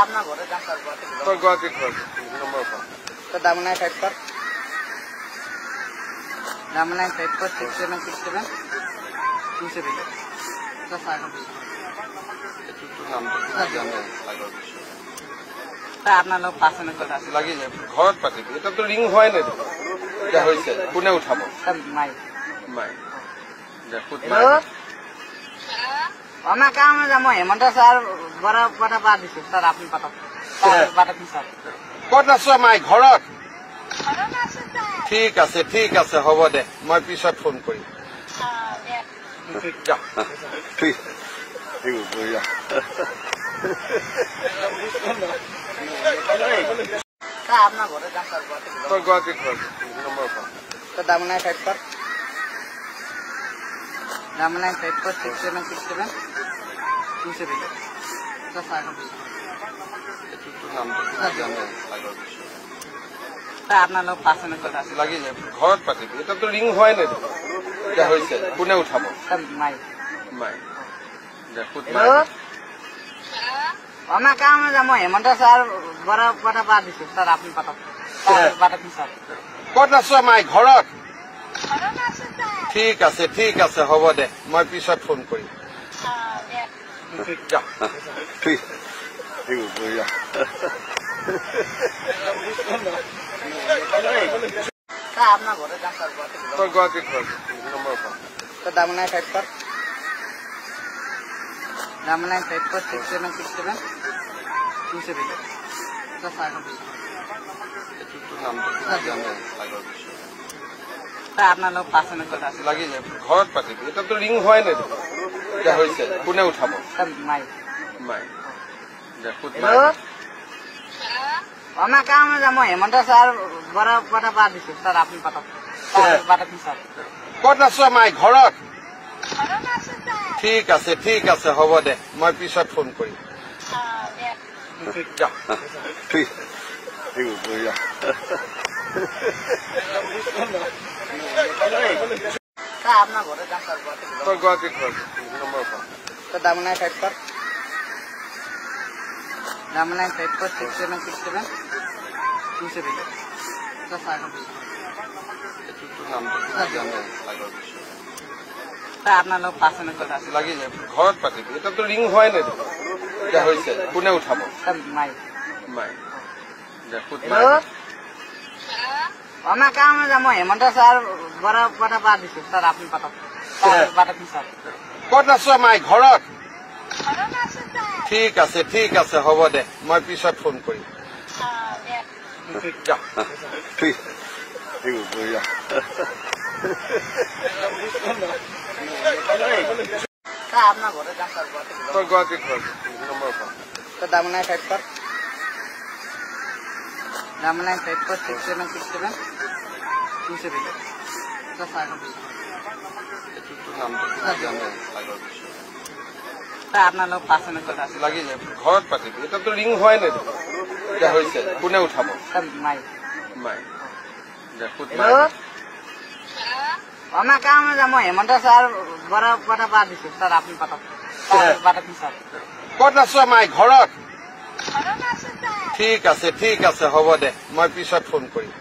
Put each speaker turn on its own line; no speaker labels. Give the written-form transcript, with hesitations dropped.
আপনার ঘরে যান স্যার
গুয়াহাটি নম্বর
দামনায় 5 দামনায় 5 6767 27 আপনার লোক পাশে
লাগি যায় ঘৰত পাতিবি এটা তো রিং হয় নাই এটা হয়েছে কোনে উঠাব
মাই
মাই
আমার কাম যাম হেমন্ত স্যার বড় কথা বাদ দিছো স্যার আপনি পাঠাক স্যার
কত আছ মাই ঘৰত ঠিক আছে হ'ব দে মই পিছত ফোন কৰিম
আপনার ঘরে যান স্যার
গুয়াহাটি নম্বর
দামনায় 5 দামনায় 5 6767 27 আপনার লোক পাশে
লাগি যায় ঘৰত পাতিবি এটা তো রিং হয় নাই এটা হয়েছে কোনে উঠাব
মাই
মাই
আমার কাম যাম হেমন্ত স্যার বড় কথা বাদ দিছো স্যার আপনি পাঠাক স্যার
কত আছ মাই ঘৰত ঠিক আছে হ'ব দে মই পিছত ফোন কৰিম
আপনার ঘরে যান স্যার
গুয়াহাটি নম্বর
দামনায় 5 দামনায় 5 6767 27 আপনার লোক পাশে
লাগি যায় ঘৰত পাতিবি এটা তো রিং হয় নাই এটা হয়েছে কোনে উঠাব
মাই
মাই
আমার কাম যাম হেমন্ত স্যার বড় কথা বাদ দিছো স্যার আপনি পাঠাক স্যার
কত আছ মাই ঘৰত ঠিক আছে হ'ব দে মই পিছত ফোন কৰিম
আপনার ঘরে যান স্যার
গুয়াহাটি নম্বর
দামনায় 5 দামনায় 5 6767 27 আপনার লোক পাশে
লাগি যায় ঘৰত পাতিবি এটা তো রিং হয় নাই এটা হয়েছে কোনে উঠাব
মাই
মাই
আমার কাম যাম হেমন্ত স্যার বড় কথা বাদ দিছো স্যার আপনি পাঠাক স্যার
কত আছ মাই ঘৰত ঠিক আছে হ'ব দে মই পিছত ফোন কৰিম
আপনার ঘরে যান স্যার
গুয়াহাটি নম্বর
দামনায় 5 দামনায় 5 6767 27 আপনার লোক পাশে
লাগি যায় ঘৰত পাতিবি এটা তো রিং হয় নাই এটা হয়েছে কোনে উঠাব
মাই
মাই
আমার কাম যাম হেমন্ত স্যার বড় কথা বাদ দিছো স্যার আপনি পাঠাক স্যার
কত আছ মাই ঘৰত ঠিক আছে হ'ব দে মই পিছত ফোন কৰিম